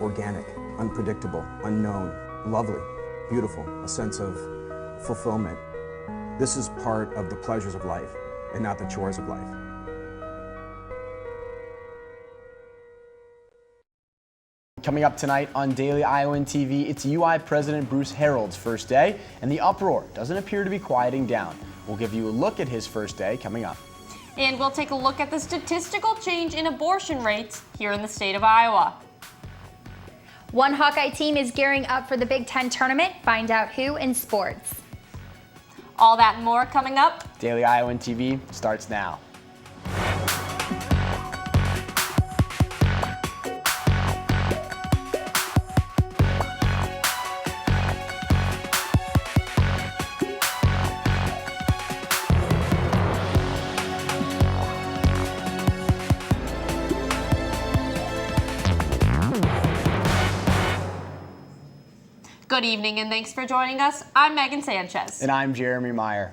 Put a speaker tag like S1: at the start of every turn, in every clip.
S1: organic, unpredictable, unknown, lovely, beautiful, a sense of fulfillment. This is part of the pleasures of life and not the chores of life.
S2: Coming up tonight on Daily Iowan TV, it's UI President Bruce Harold's first day, and the uproar doesn't appear to be quieting down. We'll give you a look at his first day coming up.
S3: And we'll take a look at the statistical change in abortion rates here in the state of Iowa.
S4: One Hawkeye team is gearing up for the Big Ten tournament. Find out who in sports.
S3: All that and more coming up.
S2: Daily Iowan TV starts now.
S3: Good evening and thanks for joining us. I'm Megan Sanchez.
S2: And I'm Jeremy Meyer.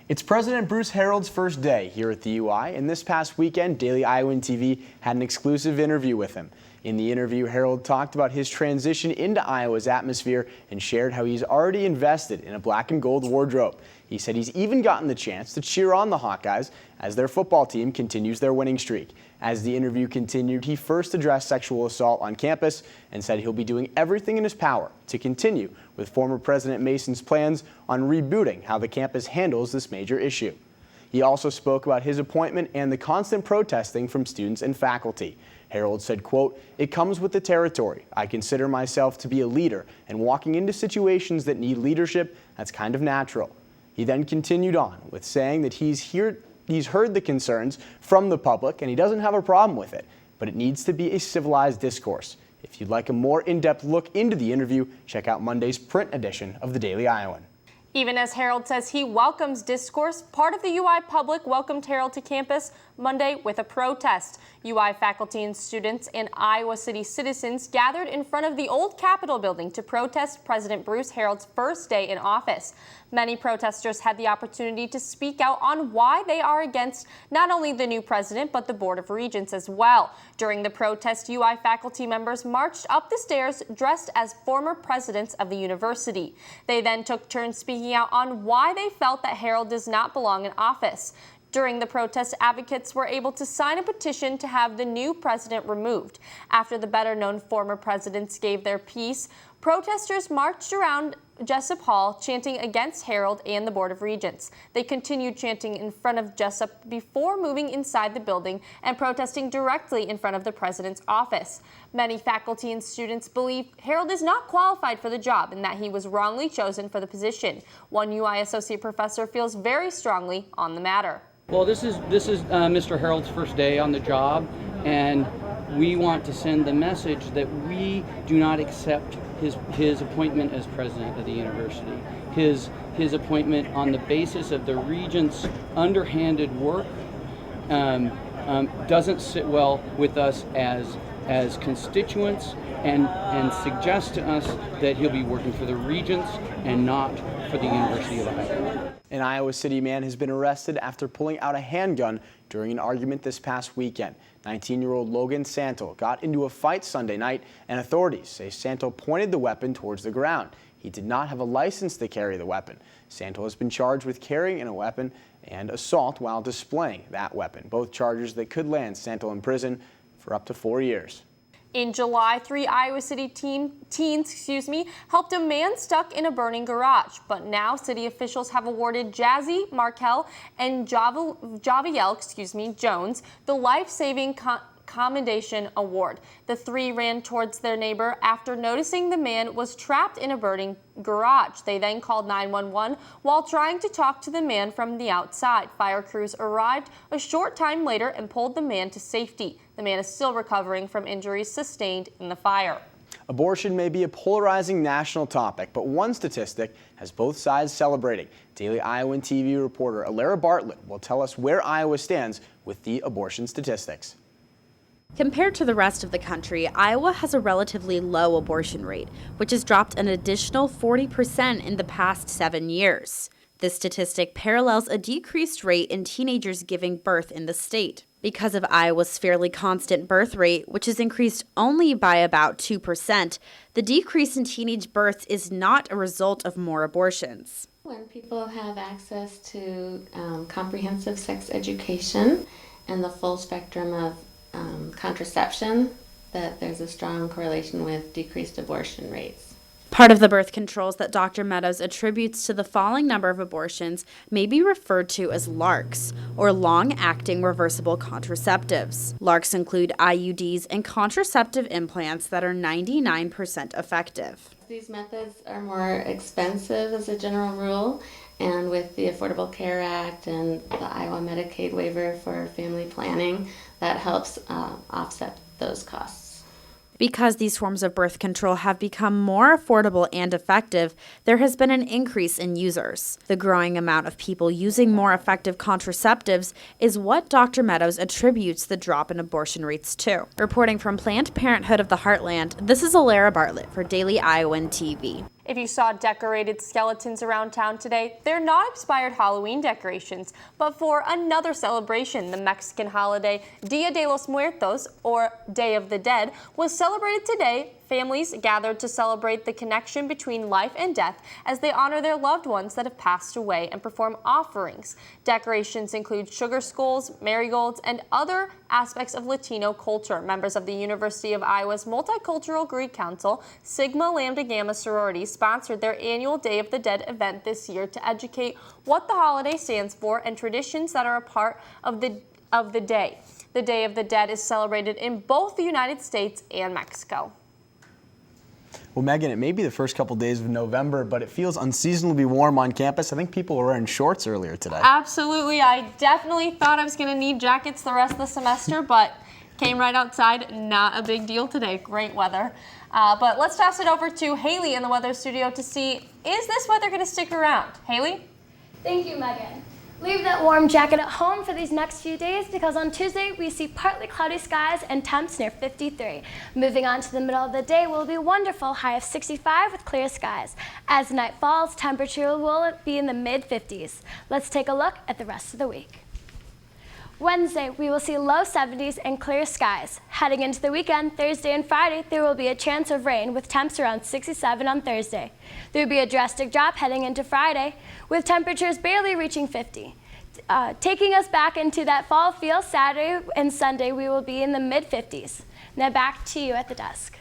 S2: It's President Bruce Harold's first day here at the UI, and this past weekend, Daily Iowan TV had an exclusive interview with him. In the interview, Harold talked about his transition into Iowa's atmosphere and shared how he's already invested in a black and gold wardrobe. He said he's even gotten the chance to cheer on the Hawkeyes as their football team continues their winning streak. As the interview continued, he first addressed sexual assault on campus and said he'll be doing everything in his power to continue with former President Mason's plans on rebooting how the campus handles this major issue. He also spoke about his appointment and the constant protesting from students and faculty. Harold said, quote, "It comes with the territory. I consider myself to be a leader, and walking into situations that need leadership, that's kind of natural." He then continued on with saying that he's heard the concerns from the public and he doesn't have a problem with it, but it needs to be a civilized discourse. If you'd like a more in-depth look into the interview, check out Monday's print edition of the Daily Iowan.
S3: Even as Harold says he welcomes discourse, part of the UI public welcomed Harold to campus Monday with a protest. UI faculty and students and Iowa City citizens gathered in front of the old Capitol building to protest President Bruce Harold's first day in office. Many protesters had the opportunity to speak out on why they are against not only the new president, but the Board of Regents as well. During the protest, UI faculty members marched up the stairs dressed as former presidents of the university. They then took turns speaking out on why they felt that Harold does not belong in office. During the protest, advocates were able to sign a petition to have the new president removed. After the better-known former presidents gave their piece, protesters marched around Jessup Hall, chanting against Harold and the Board of Regents. They continued chanting in front of Jessup before moving inside the building and protesting directly in front of the president's office. Many faculty and students believe Harold is not qualified for the job and that he was wrongly chosen for the position. One UI associate professor feels very strongly on the matter.
S5: Well, this is Mr. Harold's first day on the job, and we want to send the message that we do not accept his appointment as president of the university. His appointment on the basis of the regent's underhanded work doesn't sit well with us as constituents, and suggests to us that he'll be working for the regents and not for the University of Iowa.
S2: An Iowa City man has been arrested after pulling out a handgun during an argument this past weekend. 19-year-old Logan Santel got into a fight Sunday night, and authorities say Santel pointed the weapon towards the ground. He did not have a license to carry the weapon. Santel has been charged with carrying a weapon and assault while displaying that weapon, both charges that could land Santel in prison for up to 4 years.
S3: In July, 3 Iowa City teens helped a man stuck in a burning garage. But now city officials have awarded Jazzy Markel and Javiel Jones the life-saving Commendation Award. The three ran towards their neighbor after noticing the man was trapped in a burning garage. They then called 911 while trying to talk to the man from the outside. Fire crews arrived a short time later and pulled the man to safety. The man is still recovering from injuries sustained in the fire.
S2: Abortion may be a polarizing national topic, but one statistic has both sides celebrating. Daily Iowan TV reporter Alara Bartlett will tell us where Iowa stands with the abortion statistics.
S6: Compared to the rest of the country, Iowa has a relatively low abortion rate, which has dropped an additional 40% in the past 7 years. This statistic parallels a decreased rate in teenagers giving birth in the state. Because of Iowa's fairly constant birth rate, which has increased only by about 2%, the decrease in teenage births is not a result of more abortions.
S7: When people have access to comprehensive sex education and the full spectrum of contraception, that there's a strong correlation with decreased abortion rates.
S6: Part of the birth controls that Dr. Meadows attributes to the falling number of abortions may be referred to as LARCs, or long-acting reversible contraceptives. LARCs include IUDs and contraceptive implants that are 99% effective.
S7: These methods are more expensive as a general rule, and with the Affordable Care Act and the Iowa Medicaid waiver for family planning, that helps offset those costs.
S6: Because these forms of birth control have become more affordable and effective, there has been an increase in users. The growing amount of people using more effective contraceptives is what Dr. Meadows attributes the drop in abortion rates to. Reporting from Planned Parenthood of the Heartland, this is Alara Bartlett for Daily Iowan TV.
S3: If you saw decorated skeletons around town today, they're not expired Halloween decorations, but for another celebration. The Mexican holiday Dia de los Muertos, or Day of the Dead, was celebrated today. Families gathered to celebrate the connection between life and death as they honor their loved ones that have passed away and perform offerings. Decorations include sugar skulls, marigolds, and other aspects of Latino culture. Members of the University of Iowa's Multicultural Greek Council, Sigma Lambda Gamma sorority, sponsored their annual Day of the Dead event this year to educate what the holiday stands for and traditions that are a part of the day. The Day of the Dead is celebrated in both the United States and Mexico.
S2: Well, Megan, it may be the first couple days of November, but it feels unseasonably warm on campus. I think people were wearing shorts earlier today.
S3: Absolutely. I definitely thought I was going to need jackets the rest of the semester, but came right outside. Not a big deal today. Great weather. But let's toss it over to Haley in the weather studio to see, is this weather going to stick around? Haley?
S8: Thank you, Megan. Leave that warm jacket at home for these next few days because on Tuesday we see partly cloudy skies and temps near 53. Moving on to the middle of the day will be wonderful, high of 65 with clear skies. As night falls, temperature will be in the mid-50s. Let's take a look at the rest of the week. Wednesday, we will see low 70s and clear skies. Heading into the weekend, Thursday and Friday, there will be a chance of rain with temps around 67 on Thursday. There will be a drastic drop heading into Friday, with temperatures barely reaching 50. Taking us back into that fall feel, Saturday and Sunday, we will be in the mid-50s. Now back to you at the desk.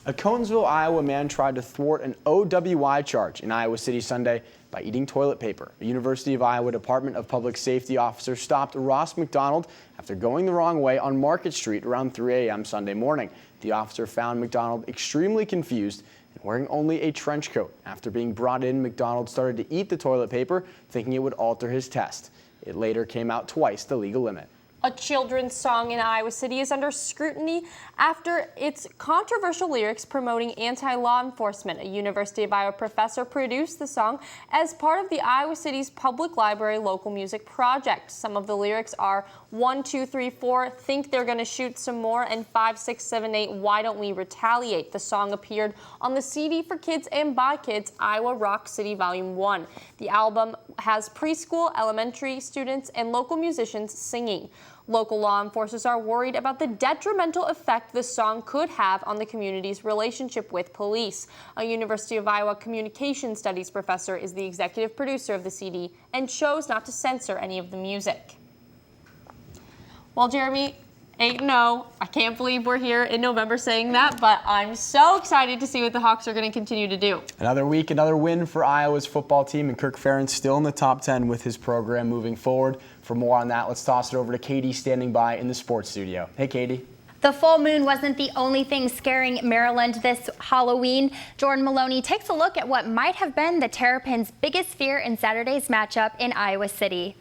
S2: A Conesville, Iowa man tried to thwart an OWI charge in Iowa City Sunday by eating toilet paper. A University of Iowa Department of Public Safety officer stopped Ross McDonald after going the wrong way on Market Street around 3 a.m. Sunday morning. The officer found McDonald extremely confused and wearing only a trench coat. After being brought in, McDonald started to eat the toilet paper, thinking it would alter his test. It later came out twice the legal limit.
S3: A children's song in Iowa City is under scrutiny after its controversial lyrics promoting anti-law enforcement. A University of Iowa professor produced the song as part of the Iowa City's Public Library local music project. Some of the lyrics are 1, 2, 3, 4, think they're gonna shoot some more, and 5, 6, 7, 8, why don't we retaliate? The song appeared on the CD for Kids and by Kids, Iowa Rock City Volume 1. The album has preschool, elementary students, and local musicians singing. Local law enforcers are worried about the detrimental effect the song could have on the community's relationship with police. A University of Iowa communication studies professor is the executive producer of the CD and chose not to censor any of the music. Well, Jeremy, 8-0. I can't believe we're here in November saying that, but I'm so excited to see what the Hawks are going to continue to do.
S2: Another week, another win for Iowa's football team, and Kirk Ferentz still in the top 10 with his program moving forward. For more on that, let's toss it over to Katie standing by in the sports studio. Hey, Katie.
S4: The full moon wasn't the only thing scaring Maryland this Halloween. Jordan Maloney takes a look at what might have been the Terrapins' biggest fear in Saturday's matchup in Iowa City.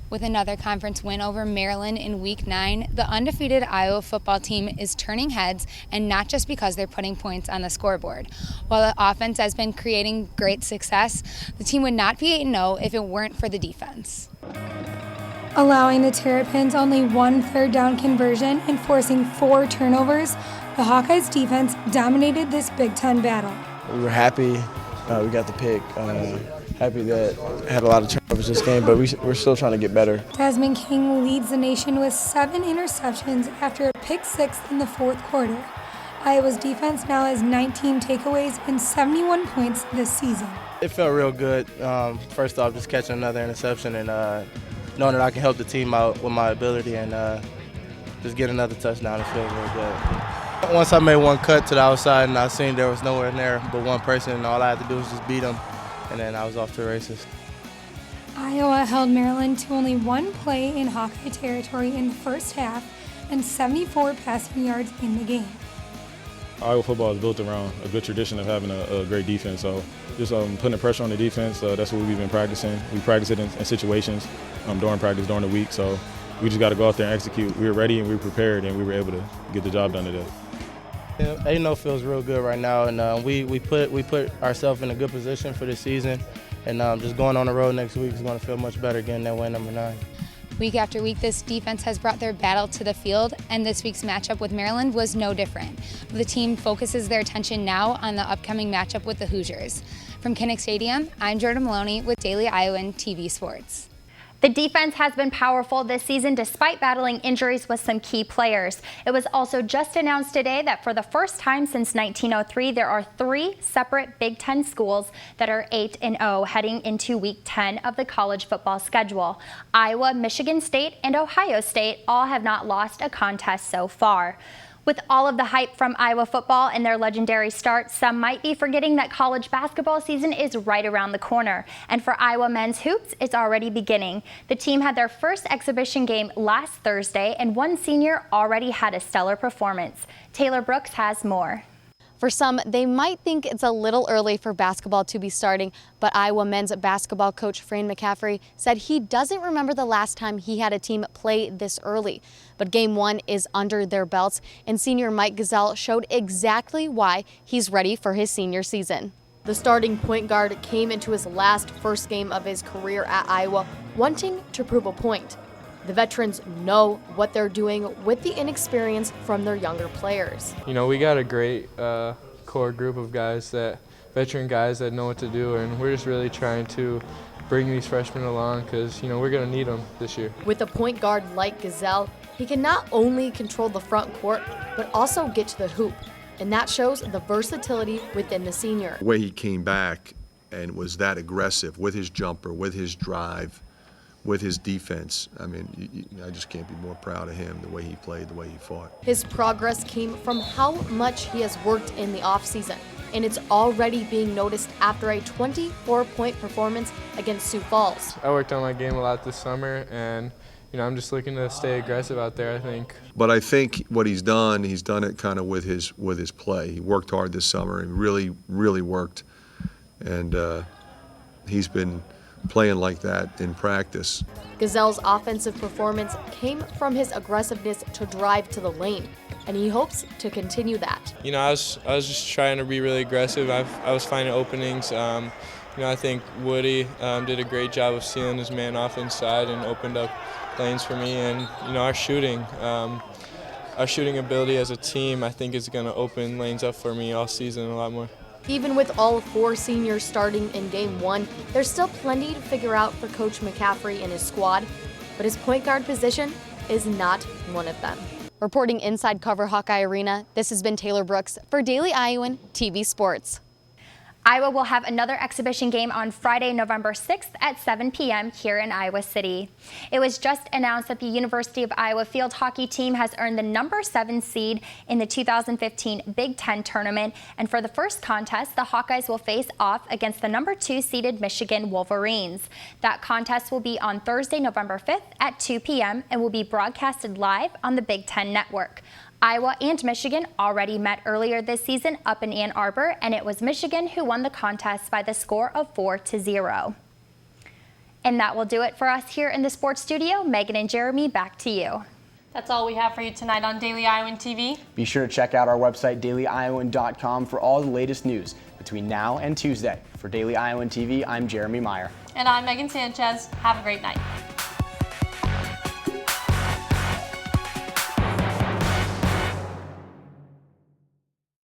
S9: With another conference win over Maryland in Week 9, the undefeated Iowa football team is turning heads, and not just because they're putting points on the scoreboard. While the offense has been creating great success, the team would not be 8-0 if it weren't for the defense.
S10: Allowing the Terrapins only 1 third-down conversion and forcing 4 turnovers, the Hawkeyes defense dominated this Big Ten battle.
S11: We were happy we got the pick. happy that I had a lot of turnovers this game, but we're still trying to get better.
S10: Desmond King leads the nation with 7 interceptions after a pick-6 in the fourth quarter. Iowa's defense now has 19 takeaways and 71 points this season.
S11: It felt real good. First off, just catching another interception and knowing that I can help the team out with my ability and just get another touchdown. It feels real good. Once I made one cut to the outside and I seen there was nowhere in there but one person, and all I had to do was just beat them, and then I was off to the races.
S10: Iowa held Maryland to only 1 play in Hawkeye territory in the first half and 74 passing yards in the game.
S12: Iowa football is built around a good tradition of having a great defense. So just putting the pressure on the defense, that's what we've been practicing. We practice it in situations during practice, during the week. So we just got to go out there and execute. We were ready and we were prepared, and we were able to get the job done today.
S11: Yeah, 8-0 feels real good right now, and we put ourselves in a good position for this season. And just going on the road next week is going to feel much better getting that win number 9.
S9: Week after week, this defense has brought their battle to the field, and this week's matchup with Maryland was no different. The team focuses their attention now on the upcoming matchup with the Hoosiers. From Kinnick Stadium, I'm Jordan Maloney with Daily Iowan TV Sports.
S4: The defense has been powerful this season despite battling injuries with some key players. It was also just announced today that for the first time since 1903, there are 3 separate Big Ten schools that are 8-0 heading into Week 10 of the college football schedule. Iowa, Michigan State, and Ohio State all have not lost a contest so far. With all of the hype from Iowa football and their legendary start, some might be forgetting that college basketball season is right around the corner. And for Iowa men's hoops, it's already beginning. The team had their first exhibition game last Thursday, and one senior already had a stellar performance. Taylor Brooks has more.
S13: For some, they might think it's a little early for basketball to be starting, but Iowa men's basketball coach Fran McCaffrey said he doesn't remember the last time he had a team play this early. But game 1 is under their belts, and senior Mike Gazelle showed exactly why he's ready for his senior season. The starting point guard came into his first game of his career at Iowa wanting to prove a point. The veterans know what they're doing with the inexperience from their younger players.
S14: You know, we got a great core group of guys, veteran guys that know what to do, and we're just really trying to bring these freshmen along because, you know, we're going to need them this year.
S13: With a point guard like Gazelle, he can not only control the front court, but also get to the hoop, and that shows the versatility within the senior.
S15: The way he came back and was that aggressive with his jumper, with his drive, with his defense. I mean, I just can't be more proud of him, the way he played, the way he fought.
S13: His progress came from how much he has worked in the offseason, and it's already being noticed after a 24-point performance against Sioux Falls.
S14: I worked on my game a lot this summer, and you know, I'm just looking to stay aggressive out there, I think.
S15: But I think what he's done it kind of with his play. He worked hard this summer and really worked, and he's been playing like that in practice.
S13: Gazelle's offensive performance came from his aggressiveness to drive to the lane, and he hopes to continue that.
S14: You know, I was just trying to be really aggressive. I was finding openings. You know, I think Woody did a great job of sealing his man off inside and opened up lanes for me. And you know, our shooting ability as a team, I think, is going to open lanes up for me all season a lot more.
S13: Even with all 4 seniors starting in game 1, there's still plenty to figure out for Coach McCaffrey and his squad, but his point guard position is not one of them. Reporting inside Cover Hawkeye Arena, this has been Taylor Brooks for Daily Iowan TV Sports.
S4: Iowa will have another exhibition game on Friday, November 6th at 7 p.m. here in Iowa City. It was just announced that the University of Iowa field hockey team has earned the number 7 seed in the 2015 Big Ten tournament, and for the first contest, the Hawkeyes will face off against the number 2 seeded Michigan Wolverines. That contest will be on Thursday, November 5th at 2 p.m. and will be broadcasted live on the Big Ten Network. Iowa and Michigan already met earlier this season up in Ann Arbor, and it was Michigan who won the contest by the score of 4-0. And that will do it for us here in the sports studio. Megan and Jeremy, back to you.
S3: That's all we have for you tonight on Daily Iowan TV.
S2: Be sure to check out our website, dailyiowan.com, for all the latest news between now and Tuesday. For Daily Iowan TV, I'm Jeremy Meyer.
S3: And I'm Megan Sanchez. Have a great night.